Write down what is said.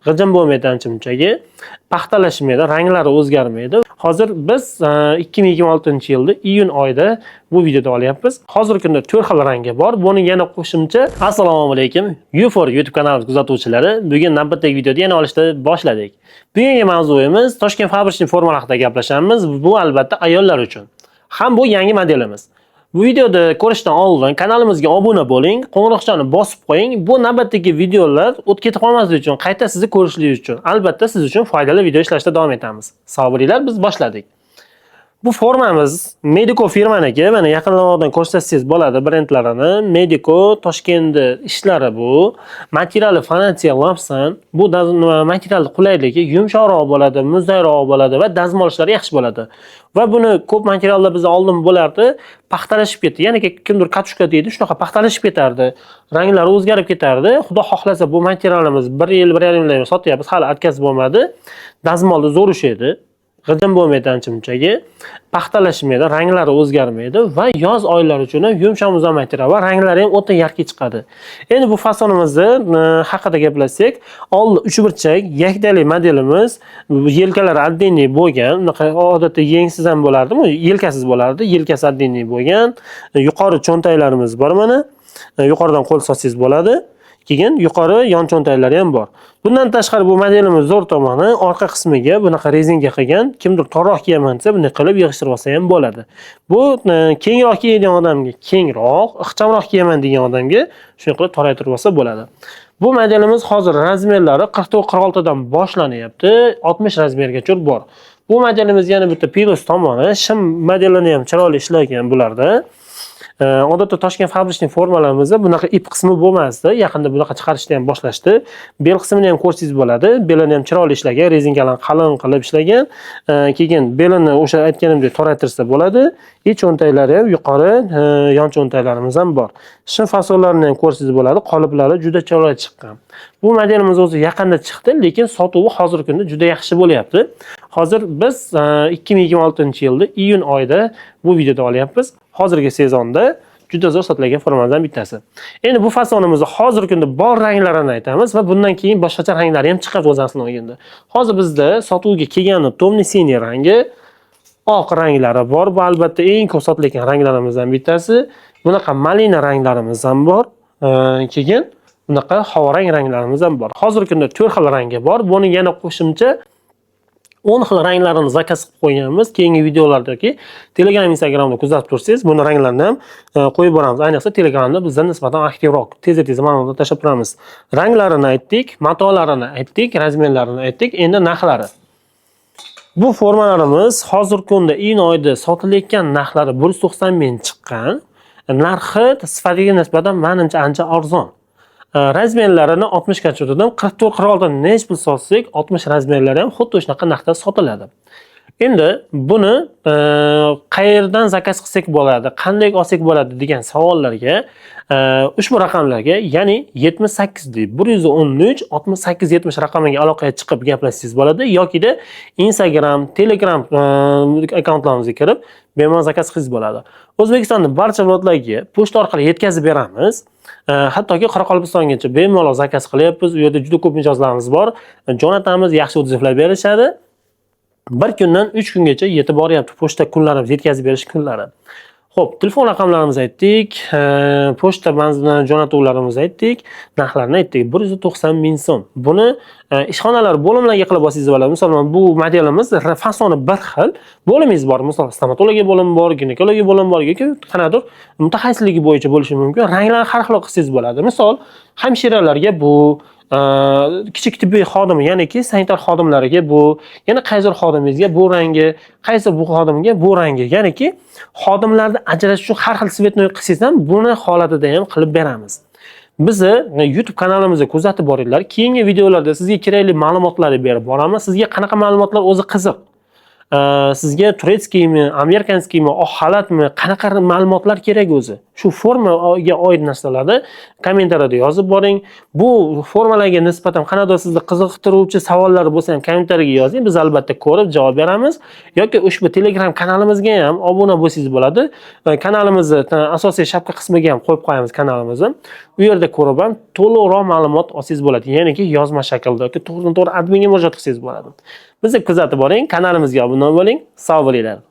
g'ijim bo'lmaydi ancha-munchaga, paxtalashmaydi, ranglari o'zgarmaydi. Hozir biz 2026-yilda iyun oyida bu videoda olyapmiz. Hozirgi kunda 4 xil rangi bor. Buni yana qo'shimcha. Assalomu alaykum. U4 YouTube kanali kuzatuvchilari. Bugun navbatdagi videoda yana olishni boshladik. Bugungi mavzuyimiz Toshkent fabrikasining formalari haqida gaplashamiz. Bu albatta ayollar uchun. Ham bu yangi modelimiz. Bu videoda ko'rishdan oldin kanalimizga obuna bo'ling, qo'ng'iroqchani bosib qo'ying. Bu navbatdagi videolar o'tib ketib qolmasligi uchun, qayta sizni ko'rishligingiz uchun, albatta siz uchun foydali video ishlashda davom etamiz. Sog' bo'linglar, biz boshladik. Bu formamiz Medico firmaniki, mana yaqinlardan ko'rsatsangiz bo'ladi brendlarini. Medico Toshkentda ishlari bu. Materiali Fransiya Lapsan. Bu material qulayligi yumshoqroq bo'ladi, muzayroq bo'ladi va dazmol ishlari yaxshi bo'ladi. Va buni ko'p materiallar biz oldin bo'lardi, paxtalashib ketdi. Ya'ni kimdir katushka deydi, shunaqa paxtalashib ketardi. Ranglari o'zgarib ketardi. Xudo xohlasa bu materialimiz 1 yil, 1,5 yil sotyapmiz, hali atkazib bo'lmadi. Dazmolda zo'r ushlaydi. G'ijim bo'lmaydi ancha-munchaga, paxtalashmaydi, ranglari o'zgarmaydi va yoz oylari uchun ham yumshoq muzam material va ranglari ham o'ta yarqi chiqadi. Endi bu fasonimizni haqida gaplashsak, oldi uchburchak yaktalik modelimiz, yelkalari addiniy bo'lgan, odatda yengsiz ham bo'lardi-mi? Yelkasiz bo'lardi, yelkasi addiniy bo'lgan. Yuqori cho'ntaklarimiz bor mana. Yuqoridan qo'l solsangiz bo'ladi. Keyin yuqori yon cho'ntaklari ham bor. Bundan tashqari bu modelimiz zo'r tomoni orqa qismiga bunaqa rezinka qilgan, kimdir torroq kiyaman desa bunday qilib yig'ishtirib olsa ham bo'ladi. Bu kengroq kiyadigan odamga kengroq, ixchamroq kiyaman degan odamga shunday qilib toraytirib olsa bo'ladi. Bu modelimiz hozir razmerlari 44-46 dan boshlanyapti, 60 razmergacha bor. Bu modelimiz yana bitta plus tomoni, shim modelini ham chiroyli ishlagan bularda. Odatda Toshkent fabrikasining formalarimizda bunaqa ip qismi bo'lmasdi. Yaqinda bunaqa chiqarishni ham boshlashdi. Bel qismini ham ko'rsangiz bo'ladi. Belini ham chiroyli ishlagan, rezinkalarni qalin qilib ishlagan. Keyin belini o'sha aytganimdek toraytirsa bo'ladi. Ich cho'ntaklari ham yuqori, yon cho'ntaklarimiz ham bor. Shim fasonlarini ham ko'rsangiz bo'ladi. Qoliplari juda chiroyli chiqqan. Bu modelimiz o'zi yaqinda chiqdi, lekin sotuvi hozirgi kunda juda yaxshi bo'lyapti. Hozir biz 2026-yilda iyun oyida bu videoda olyapmiz. Hozirgi sezonda juda zo'r sotilgan formalardan bittasi. Endi bu fasonimizni hozirgi kunda bor ranglarini aytamiz va bundan keyin boshqacha ranglari ham chiqadi o'z aslini olganda. Hozir bizda sotuvga kelgani tomni siniy rangi, oq ranglari bor. Bu albatta eng ko'p sotilgan ranglarimizdan bittasi. Bunaqa malina ranglarimiz ham bor. Keyin bunaqa havorang ranglarimiz ham bor. Hozirgi kunda 4 xil rangi bor. Buni yana qo'shimcha 10 xil ranglarini zakaz qilib qo'yganmiz. Keyingi videolardagi Telegram, Instagramda kuzatib tursangiz, buni ranglarini ham qo'yib boramiz. Ayniqsa Telegramda bizdan nisbatan aktivroq, tez-tez ma'lumotlar tashlab turamiz. Ranglarini aytdik, matolarini aytdik, razmerlarini aytdik, endi narxlari. Bu formalarimiz hozirgi kunda iyun oyida sotilayotgan narxlari 190 ming chiqqan. Narxi sifatiga nisbatan menimcha ancha arzon. Razmerlarini 60 gacha o'tdim. 44-46 necha pul sotsak, 60 razmerlari ham xuddi shunaqa narxda sotiladi. Endi buni qayerdan zakaz qilsak bo'ladi, qanday olsak bo'ladi degan savollarga ushbu raqamlarga, ya'ni 78 113 68 70 raqamiga aloqaga chiqib gaplashsangiz bo'ladi yoki Instagram, Telegram akkauntlarimizga kirib bemalol zakaz qilsangiz bo'ladi. O'zbekistonning barcha viloyatlariga pochta orqali yetkazib beramiz. Hattoki Qoraqalpog'istongacha bemalol zakaz qilyapmiz. U yerda juda ko'p mijozlarimiz bor. Jo'natamiz, yaxshi odzivlar berishadi. Bir kundan 3 kungacha yetib boryapti pochta kunlarimiz, yetkazib berish kunlari. Xo'p, telefon raqamlarimizni aytdik, pochta manzilini jo'natuvlarimizni aytdik, narxlarni aytdik. 190 ming so'm. Buni ishxonalar bo'limlarga qilib olsangiz bo'ladi. Masalan, bu modelimiz fasoni bir xil bo'limingiz bor. Masalan, stomatologiya bo'limi bor, ginekologiya bo'limi bor yoki qanaqadir mutaxassisligi bo'yicha bo'lishi mumkin. Ranglarni har xil qilsangiz bo'ladi. Misol, hamshiralarga bu, kichik tibbiy xodim, ya'niki sanitar xodimlariga bu, yana qaysi xodimingizga bu rangi, qaysi bu xodimga bu rangi, ya'niki xodimlarni ajratish uchun har xil svetnoy qilsangiz ham buni holatida ham qilib beramiz. Bizni YouTube kanalimizda kuzatib boringlar. Keyingi videolarda sizga kerakli ma'lumotlarni berib boramiz. Sizga qanaqa ma'lumotlar o'zi qiziq? Sizga turetskiymi, amerikanskiymi, oq xalatmi, qanaqa ma'lumotlar kerak o'zi? shu formaga oid narsalarni kommentariyada yozib boring. Bu formalarga nisbatan qanday sizni qiziqtiruvchi savollar bo'lsa ham kommentariyaga yozing. Biz albatta ko'rib javob beramiz. Yoki ushbu Telegram kanalimizga ham obuna bo'lsangiz bo'ladi. Kanalimizni asosiy shapka qismiga ham qo'yib qo'yamiz kanalimizni. U yerda ko'rib ham to'liqroq ma'lumot olsangiz bo'ladi. Ya'niki yozma shaklda yoki to'g'ridan-to'g'ri adminga murojaat qilsangiz bo'ladi. Bizni kuzatib boring, kanalimizga obuna bo'ling. Sog' bo'linglar.